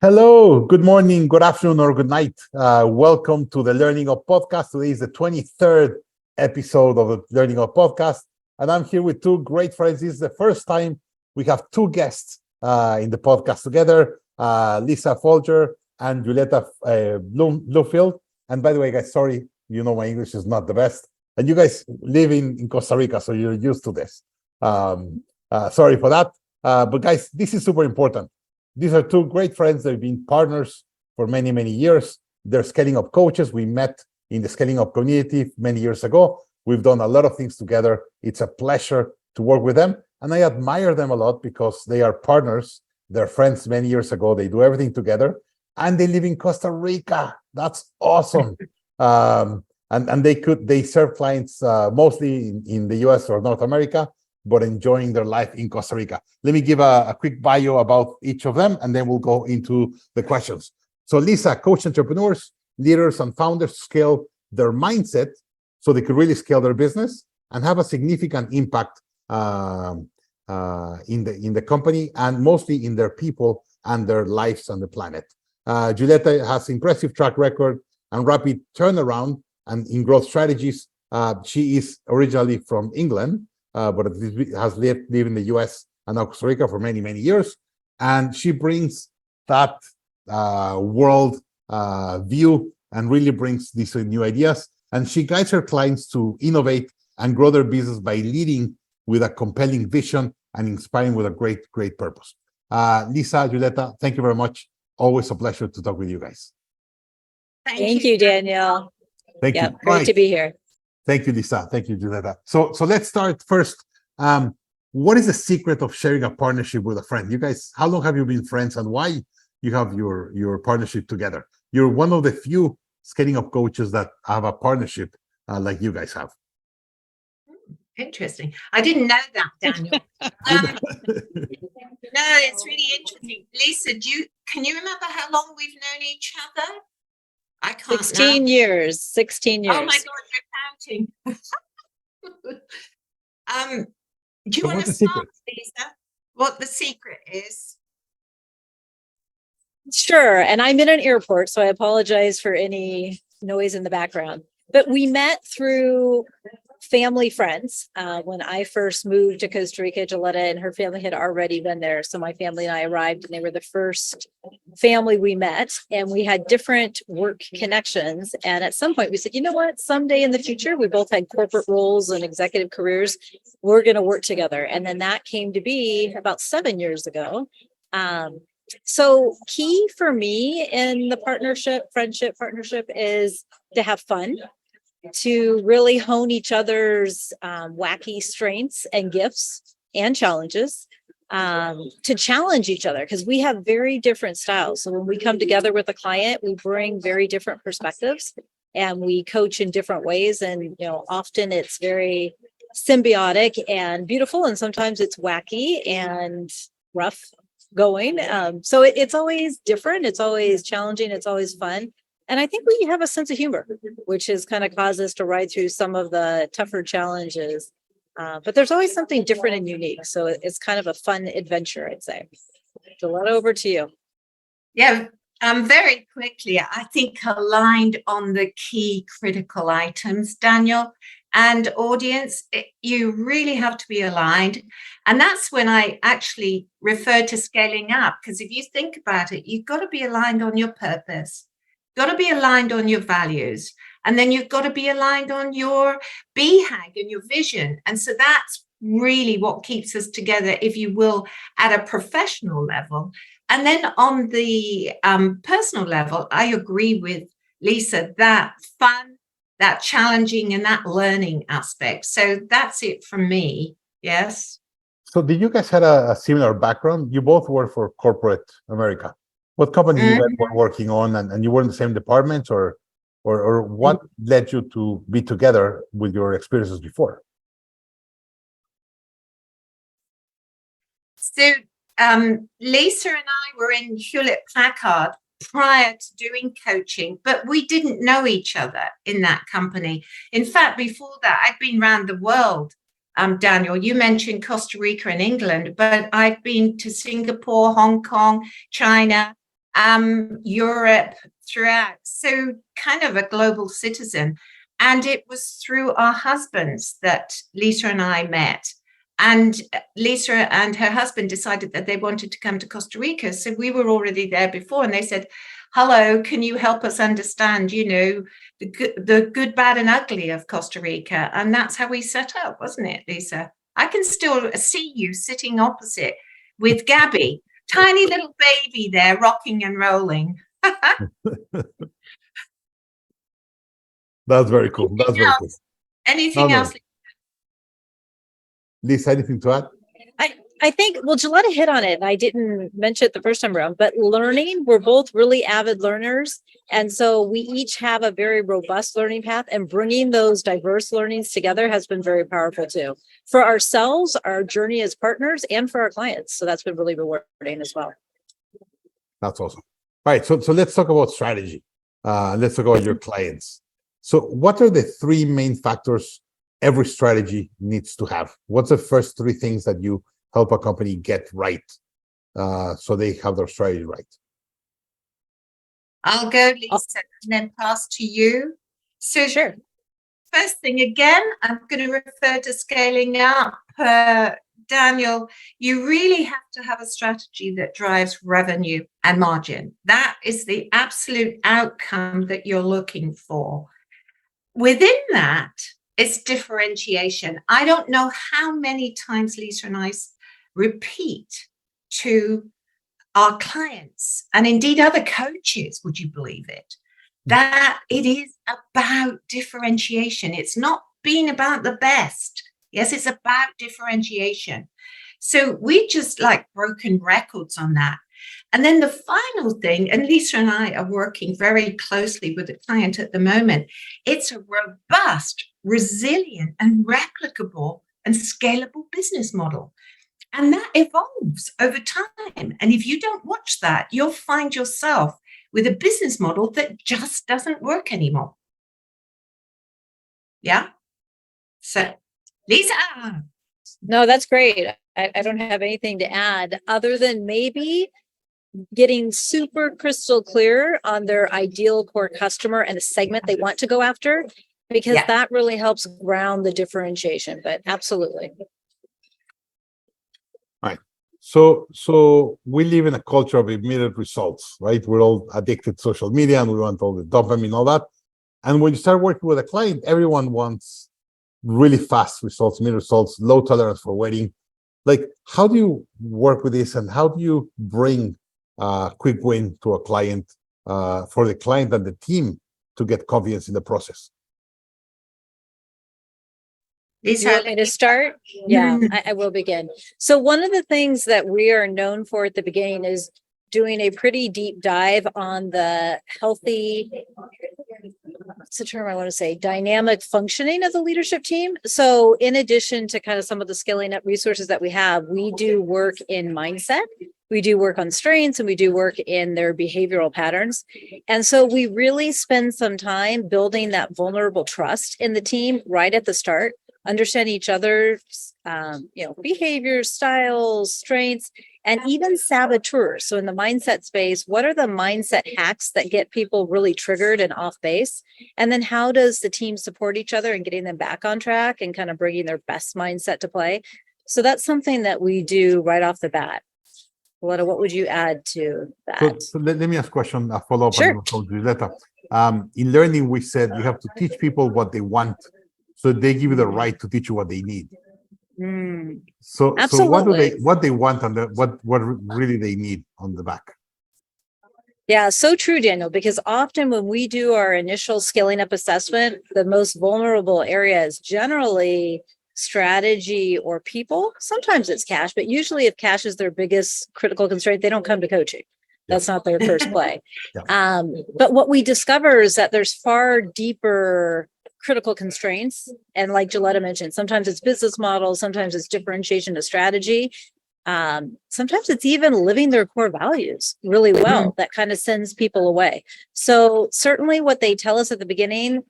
Hello, good morning, good afternoon, or good night. Welcome to the Learning Up podcast. Today is the 23rd episode of the Learning Up podcast, and I'm here with two great friends. This is the first time we have two guests in the podcast together, Lisa Foulger and Juletta Bloomfield. And by the way, guys, sorry, my English is not the best. And you guys live in Costa Rica, so you're used to this. Sorry for that. But guys, this is super important. These are two great friends. They've been partners for many, many years. They're scaling up coaches. We met in the scaling up community many years ago. We've done a lot of things together. It's a pleasure to work with them. And I admire them a lot because they are partners. They're friends many years ago. They do everything together. And they live in Costa Rica. That's awesome. And they serve clients mostly in the US or North America, but enjoying their life in Costa Rica. Let me give a quick bio about each of them, and then we'll go into the questions. So Lisa, coach entrepreneurs, leaders, and founders scale their mindset so they could really scale their business and have a significant impact in the company and mostly in their people and their lives on the planet. Juletta has impressive track record and rapid turnaround and in growth strategies. She is originally from England, but has lived in the US and now Costa Rica for many, many years. And she brings that world view and really brings these new ideas. And she guides her clients to innovate and grow their business by leading with a compelling vision and inspiring with a great, great purpose. Lisa, Juletta, thank you very much. Always a pleasure to talk with you guys. Thank you, Daniel. Thank you. Great to be here. Thank you, Lisa. Thank you, Juletta. So let's start first. What is the secret of sharing a partnership with a friend? You guys, how long have you been friends and why you have your partnership together? You're one of the few scaling up coaches that have a partnership like you guys have. Interesting. I didn't know that, Daniel. No, it's really interesting. Lisa, can you remember how long we've known each other? I can't. 16 years. 16 years. Oh my God, you're counting. Do you want to start, Lisa? What the secret is? Sure. And I'm in an airport, so I apologize for any noise in the background. But we met through family friends. When I first moved to Costa Rica, Juletta and her family had already been there. So my family and I arrived, and they were the first family we met. And we had different work connections. And at some point we said, you know what, someday in the future, we both had corporate roles and executive careers. We're going to work together. And then that came to be about 7 years ago. So key for me in the friendship partnership is to have fun, to really hone each other's wacky strengths and gifts and challenges, to challenge each other because we have very different styles. So when we come together with a client, we bring very different perspectives and we coach in different ways. And, often it's very symbiotic and beautiful. And sometimes it's wacky and rough going. So it's always different. It's always challenging. It's always fun. And I think we have a sense of humor, which has kind of caused us to ride through some of the tougher challenges. But there's always something different and unique. So it's kind of a fun adventure, I'd say. Juletta, over to you. Yeah, very quickly, I think aligned on the key critical items, Daniel, and audience, you really have to be aligned. And that's when I actually refer to scaling up, because if you think about it, you've got to be aligned on your purpose. Got to be aligned on your values, and then you've got to be aligned on your BHAG and your vision. And so that's really what keeps us together, if you will, at a professional level. And then on the personal level, I agree with Lisa, that fun, that challenging, and that learning aspect. So that's it from me. Yes. So did you guys have a similar background? You both work for corporate America. What company you guys were working on, and you were in the same departments, or what led you to be together with your experiences before? So Lisa and I were in Hewlett-Packard prior to doing coaching, but we didn't know each other in that company. In fact, before that, I'd been around the world. Daniel, you mentioned Costa Rica and England, but I've been to Singapore, Hong Kong, China, Europe, throughout. So kind of a global citizen. And it was through our husbands that Lisa and I met. And Lisa and her husband decided that they wanted to come to Costa Rica. So we were already there before. And they said, hello, can you help us understand, the good, bad, and ugly of Costa Rica? And that's how we set up, wasn't it, Lisa? I can still see you sitting opposite with Gabby, tiny little baby there, rocking and rolling. That's very cool. That's very cool. Anything else? Lisa, anything to add? I think, well, Juletta hit on it, and I didn't mention it the first time around, but learning, we're both really avid learners. And so we each have a very robust learning path, and bringing those diverse learnings together has been very powerful too. For ourselves, our journey as partners, and for our clients. So that's been really rewarding as well. That's awesome. All right. So let's talk about strategy. Let's talk about your clients. So what are the three main factors every strategy needs to have? What's the first three things that you help a company get right so they have their strategy right? I'll go, Lisa, and then pass to you. So sure. First thing, again, I'm going to refer to scaling up. Daniel, you really have to have a strategy that drives revenue and margin. That is the absolute outcome that you're looking for. Within that, it's differentiation. I don't know how many times Lisa and I repeat to our clients, and indeed other coaches, would you believe it, that it is about differentiation. It's not being about the best. Yes, it's about differentiation. So we just like broken records on that. And then the final thing, and Lisa and I are working very closely with a client at the moment, it's a robust, resilient, and replicable and scalable business model. And that evolves over time. And if you don't watch that, you'll find yourself with a business model that just doesn't work anymore. Yeah? So, Lisa. No, that's great. I don't have anything to add other than maybe getting super crystal clear on their ideal core customer and the segment they want to go after, because that really helps ground the differentiation. But absolutely. Right. So we live in a culture of immediate results, right? We're all addicted to social media and we want all the dopamine and all that. And when you start working with a client, everyone wants really fast results, immediate results, low tolerance for waiting. Like, how do you work with this, and how do you bring quick win to a client, for the client and the team to get confidence in the process? You want me to start? Yeah, I will begin. So one of the things that we are known for at the beginning is doing a pretty deep dive on the healthy, what's the term I want to say, dynamic functioning of the leadership team. So in addition to kind of some of the scaling up resources that we have, we do work in mindset. We do work on strengths, and we do work in their behavioral patterns. And so we really spend some time building that vulnerable trust in the team right at the start, understand each other's, behaviors, styles, strengths, and even saboteurs. So in the mindset space, what are the mindset hacks that get people really triggered and off base? And then how does the team support each other in getting them back on track and kind of bringing their best mindset to play? So that's something that we do right off the bat. Juletta, what would you add to that? So let me ask a question, a follow-up. Sure. On Juletta. In learning, we said you have to teach people what they want, so they give you the right to teach you what they need. So what they want and what really they need on the back? Yeah, so true, Daniel, because often when we do our initial scaling up assessment, the most vulnerable area is generally strategy or people. Sometimes it's cash, but usually if cash is their biggest critical constraint, they don't come to coaching. That's not their first play. But what we discover is that there's far deeper critical constraints. And like Juletta mentioned, sometimes it's business models, sometimes it's differentiation of strategy. Sometimes it's even living their core values really well that kind of sends people away. So certainly what they tell us at the beginning,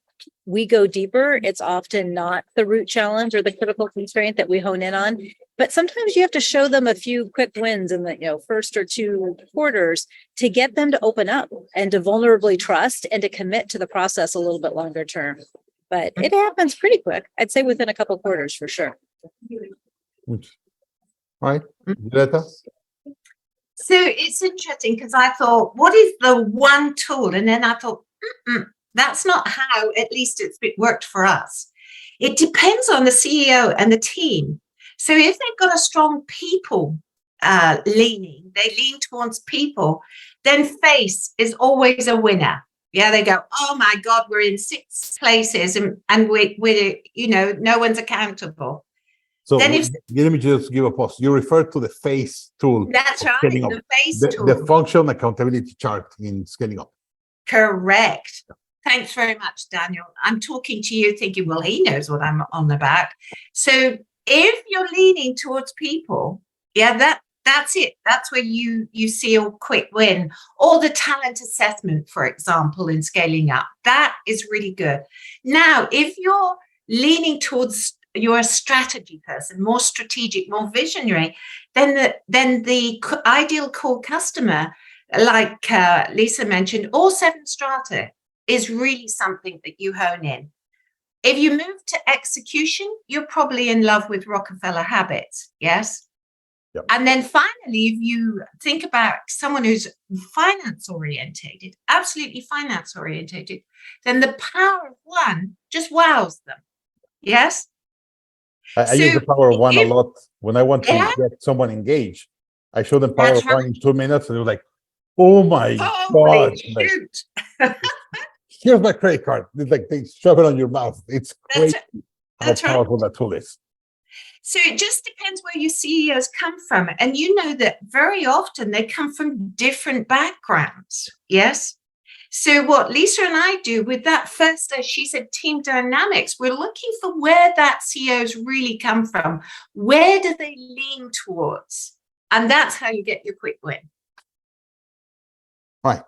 we go deeper, it's often not the root challenge or the critical constraint that we hone in on. But sometimes you have to show them a few quick wins in the first or two quarters to get them to open up and to vulnerably trust and to commit to the process a little bit longer term. But it happens pretty quick. I'd say within a couple of quarters for sure. All right, Juletta? So it's interesting because I thought, what is the one tool? And then I thought, that's not how, at least it's worked for us. It depends on the CEO and the team. So if they've got a strong people leaning, they lean towards people, then face is always a winner. Yeah, they go, oh my God, we're in 6 places and we're no one's accountable. So then let me just give a pause. You referred to the FACE tool. That's right, the FACE tool. The functional accountability chart in scaling up. Correct. Thanks very much, Daniel. I'm talking to you thinking, well, he knows what I'm on about. So if you're leaning towards people, that's it. That's where you see a quick win. Or the talent assessment, for example, in scaling up. That is really good. Now, if you're leaning towards you're a strategy person, more strategic, more visionary, then the ideal core customer, like Lisa mentioned, or 7 strata is really something that you hone in. If you move to execution, you're probably in love with Rockefeller habits, yes? Yep. And then finally, if you think about someone who's finance orientated, absolutely finance orientated, then the power of one just wows them, yes? I use the power of one a lot when I want to get someone engaged. I show them power of one in 2 minutes, and they're like, "Oh my God!" Like, here's my credit card. It's like they shove it on your mouth. It's crazy how powerful that tool is. So it just depends where your CEOs come from, and you know that very often they come from different backgrounds. Yes. So what Lisa and I do with that first, as she said, team dynamics, we're looking for where that CEOs really come from. Where do they lean towards? And that's how you get your quick win. Right.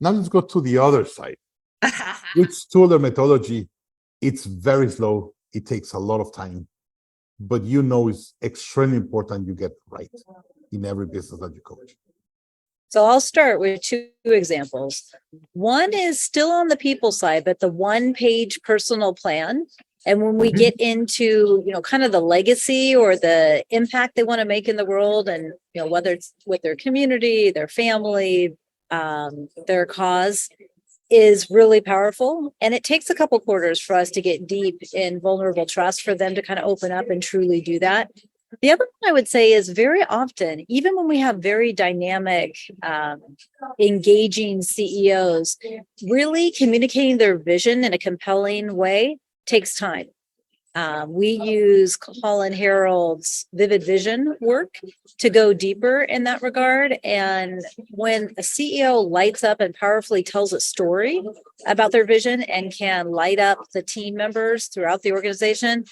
Now let's go to the other side. It's tool or methodology. It's very slow. It takes a lot of time, but it's extremely important you get right in every business that you coach. So I'll start with 2 examples. One is still on the people side, but the 1-page personal plan. And when we get into, kind of the legacy or the impact they want to make in the world, and, whether it's with their community, their family, their cause, is really powerful. And it takes a couple quarters for us to get deep in vulnerable trust for them to kind of open up and truly do that. The other one I would say is very often, even when we have very dynamic, engaging CEOs, really communicating their vision in a compelling way takes time. We use Colin Harold's Vivid Vision work to go deeper in that regard. And when a CEO lights up and powerfully tells a story about their vision and can light up the team members throughout the organization,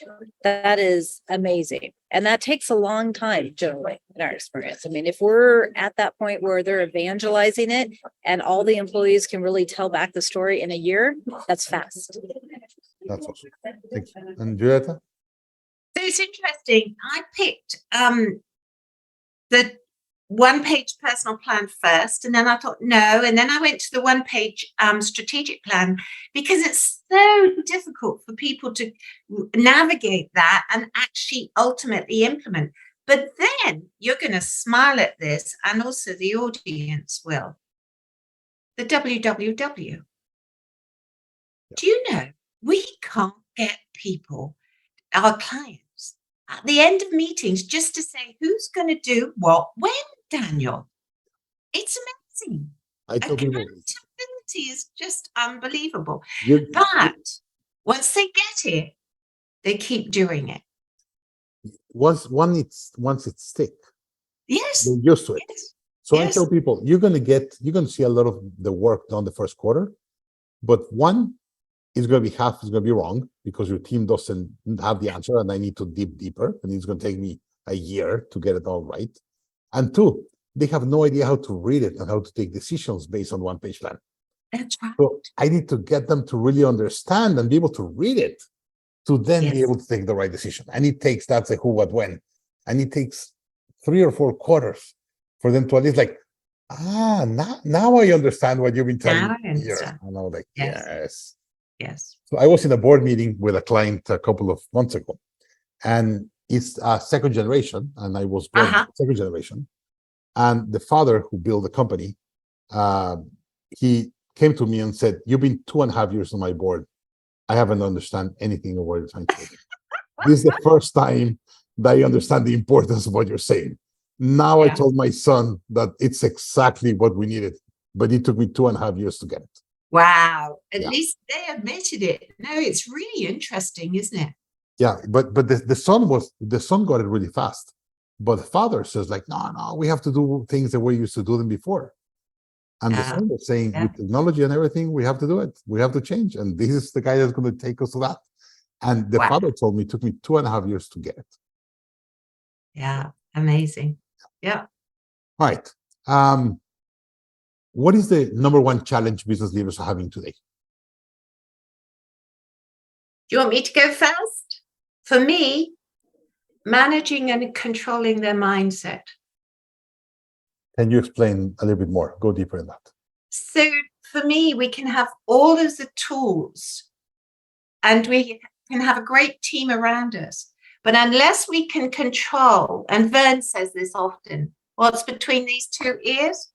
that is amazing. And that takes a long time, generally, in our experience. I mean, if we're at that point where they're evangelizing it and all the employees can really tell back the story in a year, that's fast. That's awesome. Thank you. And Juletta? So it's interesting. I picked the 1-page personal plan first, and then I thought, no. And then I went to the 1-page strategic plan because it's so difficult for people to navigate that and actually ultimately implement. But then you're going to smile at this, and also the audience will. The WWW. Do you know, we can't get people, our clients, at the end of meetings just to say who's going to do what when, Daniel. It's amazing. Accountability is just unbelievable. But once they get it, they keep doing it. Once it's stick. Yes. They're used to it. Yes. So I tell people, you're going to see a lot of the work done the first quarter, but one is going to be half is going to be wrong because your team doesn't have the answer and I need to dig deeper and it's going to take me a year to get it all right. And 2, they have no idea how to read it and how to take decisions based on 1-page plan. That's right. So I need to get them to really understand and be able to read it to then be Yes. able to take the right decision. And it takes, that's a who, what, when. And it takes 3 or 4 quarters for them to at least like, now I understand what you've been telling Now me I here. understand. And I'm like, Yes. yes. Yes. So I was in a board meeting with a client a couple of months ago, and it's a second generation, and I was brought Uh-huh. second generation. And the father who built the company, he came to me and said, "You've been 2.5 years on my board. I haven't understand anything of what you're trying to do. This is the first time that I understand the importance of what you're saying. Now I Yeah. told my son that it's exactly what we needed, but it took me 2.5 years to get it." Wow. At Yeah. least they admitted it. No, it's really interesting, isn't it? Yeah, but the son got it really fast. But the father says, like, no, we have to do things the way we used to do them before. And the Yeah. son was saying, Yeah. with technology and everything, we have to do it. We have to change. And this is the guy that's going to take us to that. And the Wow. father told me it took me 2.5 years to get it. Yeah. Amazing. Yeah. All right. What is the number one challenge business leaders are having today? Do you want me to go first? For me, managing and controlling their mindset. Can you explain a little bit more? Go deeper in that. So for me, we can have all of the tools and we can have a great team around us. But unless we can control, and Vern says this often, what's between these 2 ears,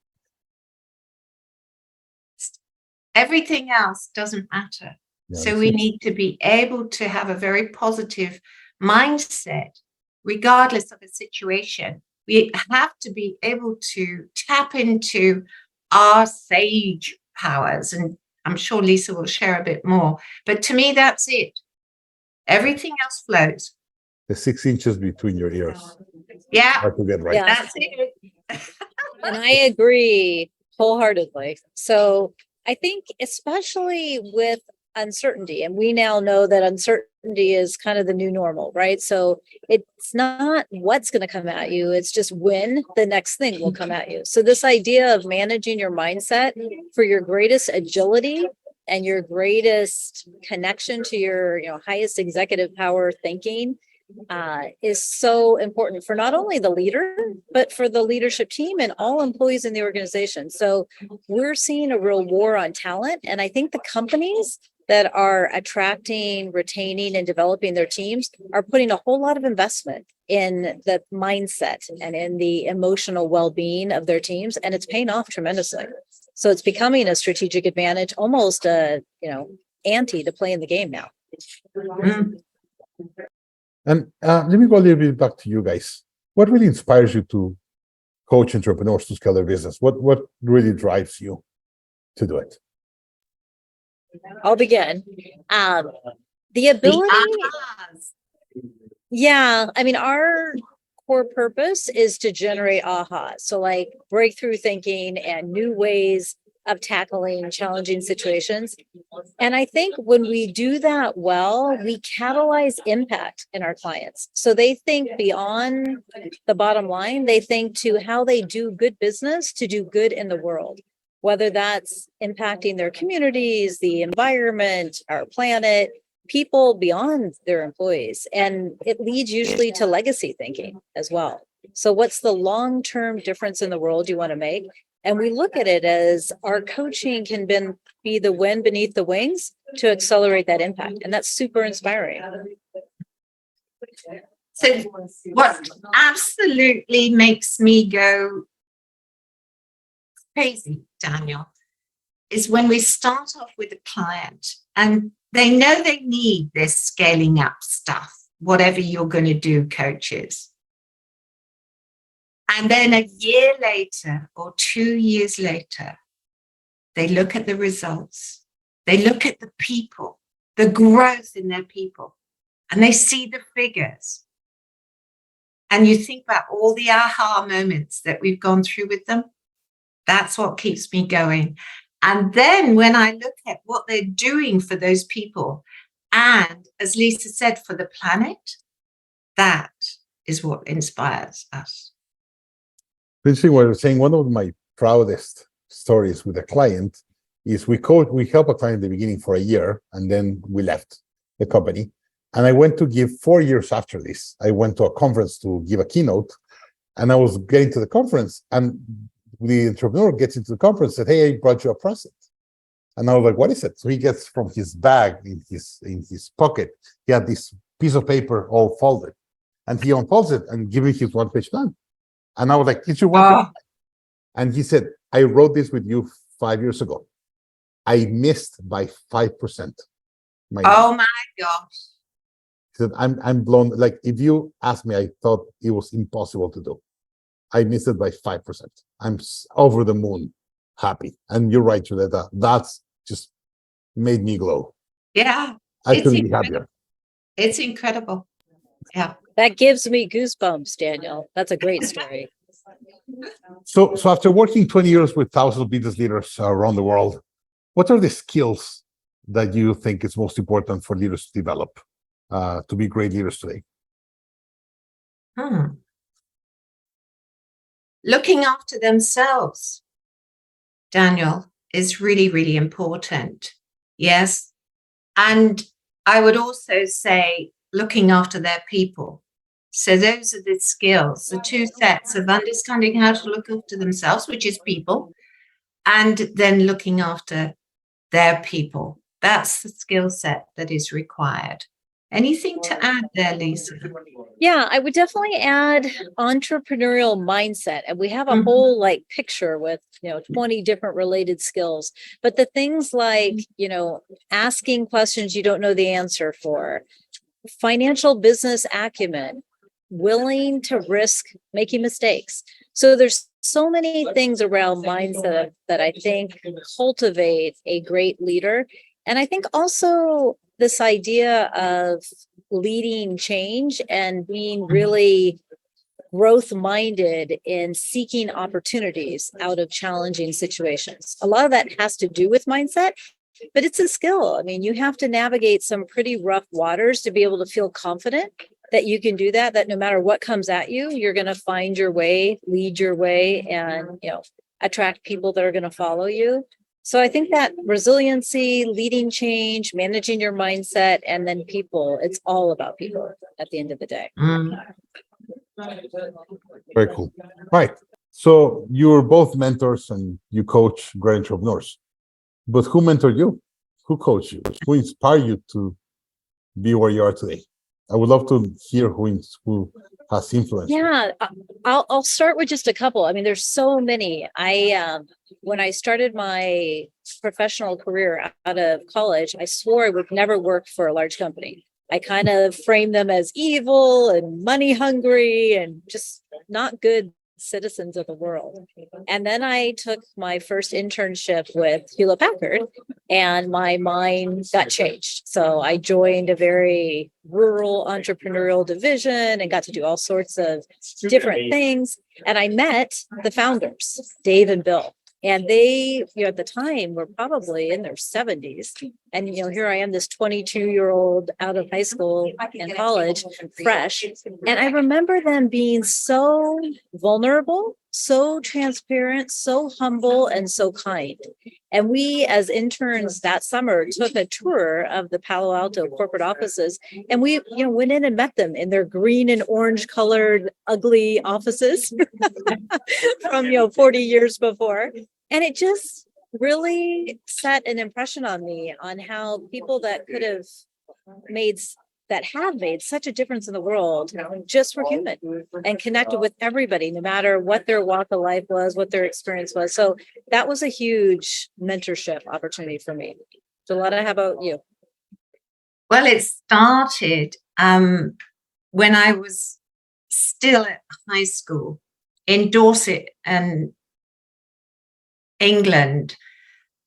everything else doesn't matter. Yeah, So we need to be able to have a very positive mindset, regardless of the situation. We have to be able to tap into our sage powers. And I'm sure Lisa will share a bit more. But to me, that's it. Everything else flows. the 6 inches between your ears. Yeah, Hard to get right. Yeah. that's it. And I agree wholeheartedly. So I think, especially with uncertainty, and we now know that uncertainty is kind of the new normal, right? So it's not what's going to come at you, it's just when the next thing will come at you. So this idea of managing your mindset for your greatest agility and your greatest connection to your, highest executive power thinking is so important for not only the leader, but for the leadership team and all employees in the organization. So we're seeing a real war on talent. And I think the companies that are attracting, retaining, and developing their teams are putting a whole lot of investment in the mindset and in the emotional well-being of their teams. And it's paying off tremendously. So it's becoming a strategic advantage, almost a, ante to play in the game now. Mm. And let me go a little bit back to you guys. What really inspires you to coach entrepreneurs to scale their business? What really drives you to do it? I'll begin. The The ability, ahas. yeah, I mean, our core purpose is to generate aha. So like breakthrough thinking and new ways of tackling challenging situations. And I think when we do that well, we catalyze impact in our clients. So they think beyond the bottom line, they think to how they do good business to do good in the world, whether that's impacting their communities, the environment, our planet, people beyond their employees. And it leads usually to legacy thinking as well. So what's the long-term difference in the world you want to make? And we look at it as our coaching can be the wind beneath the wings to accelerate that impact. And that's super inspiring. So what absolutely makes me go crazy, Daniel, is when we start off with a client and they know they need this scaling up stuff, whatever you're going to do, coaches. And then a year later or 2 years later, they look at the results. They look at the people, the growth in their people, and they see the figures. And you think about all the aha moments that we've gone through with them. That's what keeps me going. And then when I look at what they're doing for those people, and as Lisa said, for the planet, that is what inspires us. Interesting what you're saying. One of my proudest stories with a client is we help a client in the beginning for a year, and then we left the company. And I went to give 4 years after this. I went to a conference to give a keynote, and I was getting to the conference, and the entrepreneur gets into the conference and said, "Hey, I brought you a present." And I was like, "What is it?" So he gets from his bag in his pocket, he had this piece of paper all folded, and he unfolds it and gives me his one-page plan. And I was like, "It's your one-page plan?" And he said, "I wrote this with you 5 years ago. I missed by 5%. Oh my gosh. He said, I'm blown. Like, if you asked me, I thought it was impossible to do. I missed it by 5%. I'm over the moon happy." And you're right, Juletta. That's just made me glow. Yeah. I couldn't be happier. It's incredible. Yeah. That gives me goosebumps, Daniel. That's a great story. So after working 20 years with thousands of business leaders around the world, what are the skills that you think is most important for leaders to develop to be great leaders today? Looking after themselves, Daniel, is really, really important. Yes. And I would also say looking after their people. So those are the skills, the two sets of understanding how to look after themselves, which is people, and then looking after their people. That's the skill set that is required. Anything to add there, Lisa? Yeah, I would definitely add entrepreneurial mindset. And we have a whole picture with, 20 different related skills. But the things like, asking questions you don't know the answer for, financial business acumen, willing to risk making mistakes. So there's so many things around mindset that I think cultivate a great leader. And I think also this idea of leading change and being really growth minded in seeking opportunities out of challenging situations. A lot of that has to do with mindset, but it's a skill. I mean, you have to navigate some pretty rough waters to be able to feel confident that you can do that no matter what comes at you, you're going to find your way, lead your way, and, attract people that are going to follow you. So I think that resiliency, leading change, managing your mindset, and then people, it's all about people at the end of the day. Very cool. Right. So you're both mentors and you coach great entrepreneurs. But who mentored you? Who coached you? Who inspired you to be where you are today? I would love to hear who has influenced you. Yeah, I'll start with just a couple. I mean, there's so many. When I started my professional career out of college, I swore I would never work for a large company. I kind of framed them as evil and money hungry and just not good citizens of the world. And then I took my first internship with Hewlett Packard and my mind got changed. So I joined a very rural entrepreneurial division and got to do all sorts of different things. And I met the founders, Dave and Bill. And they, at the time were probably in their 70s. And, here I am, this 22-year-old out of high school and college, fresh. And I remember them being so vulnerable, so transparent, so humble, and so kind. And we, as interns that summer, took a tour of the Palo Alto corporate offices. And we, went in and met them in their green and orange colored, ugly offices from, 40 years before. And it just really set an impression on me on how people that have made such a difference in the world just were human and connected with everybody, no matter what their walk of life was, what their experience was. So that was a huge mentorship opportunity for me. Juletta, how about you? Well, it started when I was still at high school in Dorset and England.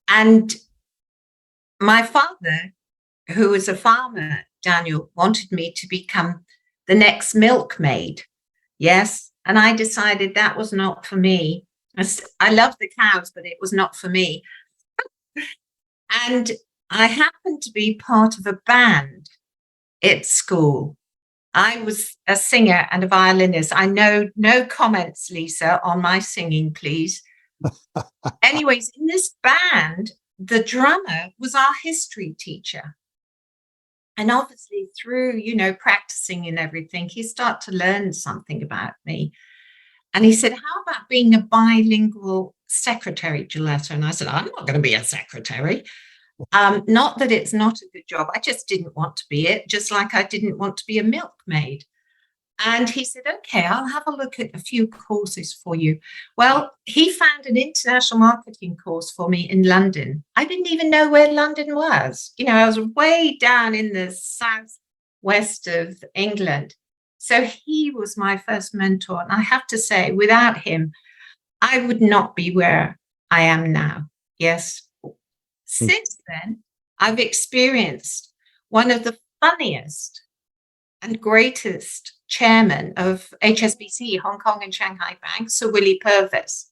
And my father, who was a farmer, Daniel, wanted me to become the next milkmaid. Yes. And I decided that was not for me. I love the cows, but it was not for me. And I happened to be part of a band at school. I was a singer and a violinist. I know no comments, Lisa, on my singing, please. Anyways, in this band, the drummer was our history teacher. And obviously through, practicing and everything, he started to learn something about me. And he said, how about being a bilingual secretary, Juletta? And I said, I'm not going to be a secretary. Not that it's not a good job. I just didn't want to be it, just like I didn't want to be a milkmaid. And he said, okay, I'll have a look at a few courses for you. Well, he found an international marketing course for me in London. I didn't even know where London was. I was way down in the southwest of England. So he was my first mentor. And I have to say, without him, I would not be where I am now. Yes. Since then, I've experienced one of the funniest and greatest chairman of HSBC, Hong Kong and Shanghai Bank, Sir Willie Purvis.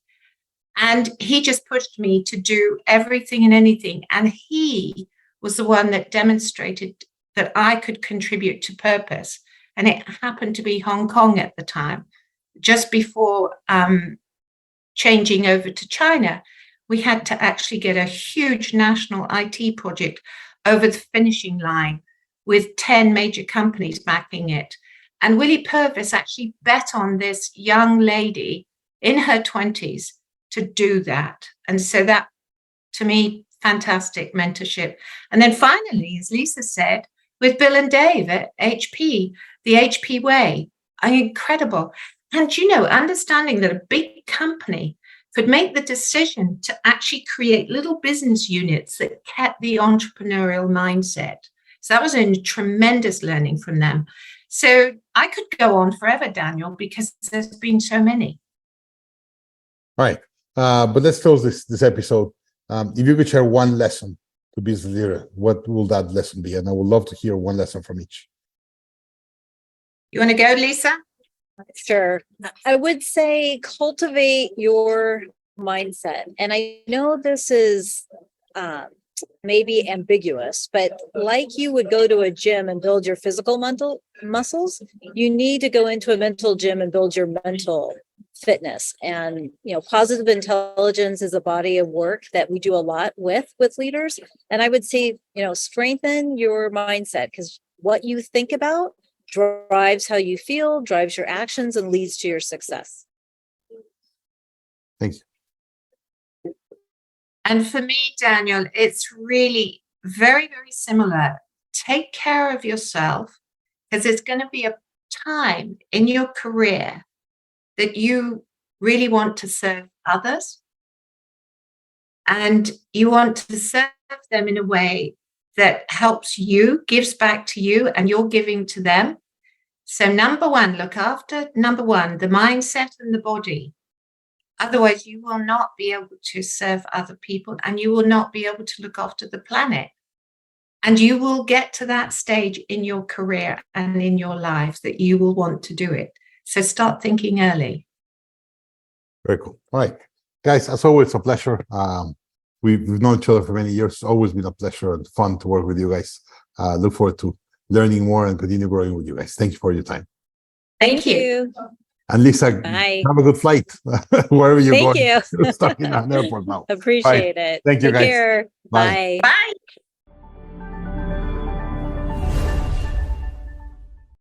And he just pushed me to do everything and anything. And he was the one that demonstrated that I could contribute to purpose. And it happened to be Hong Kong at the time, just before changing over to China. We had to actually get a huge national IT project over the finishing line with 10 major companies backing it. And Willie Purvis actually bet on this young lady in her 20s to do that. And so that, to me, fantastic mentorship. And then finally, as Lisa said, with Bill and Dave at HP, the HP way, incredible. And, understanding that a big company could make the decision to actually create little business units that kept the entrepreneurial mindset. So that was a tremendous learning from them. So I could go on forever, Daniel, because there's been so many. All right. But let's close this episode. If you could share one lesson to business leader, what will that lesson be? And I would love to hear one lesson from each. You want to go, Lisa? Sure. I would say cultivate your mindset. And I know this is maybe ambiguous, but like you would go to a gym and build your physical mental muscles, you need to go into a mental gym and build your mental fitness. And positive intelligence is a body of work that we do a lot with leaders. And I would say strengthen your mindset, because what you think about drives how you feel, drives your actions, and leads to your success. Thank you. And for me, Daniel, it's really very, very similar. Take care of yourself, because there's going to be a time in your career that you really want to serve others. And you want to serve them in a way that helps you, gives back to you, and you're giving to them. So number one, look after, the mindset and the body. Otherwise, you will not be able to serve other people, and you will not be able to look after the planet. And you will get to that stage in your career and in your life that you will want to do it. So start thinking early. Very cool. All right. Guys, as always, a pleasure. We've known each other for many years. It's always been a pleasure and fun to work with you guys. Look forward to learning more and continue growing with you guys. Thank you for your time. Thank you. And Lisa, Bye. have a good flight wherever you're Thank going. you. You're stuck in an airport now. Appreciate it. Thank you, Take guys. care. Bye. Bye. Bye.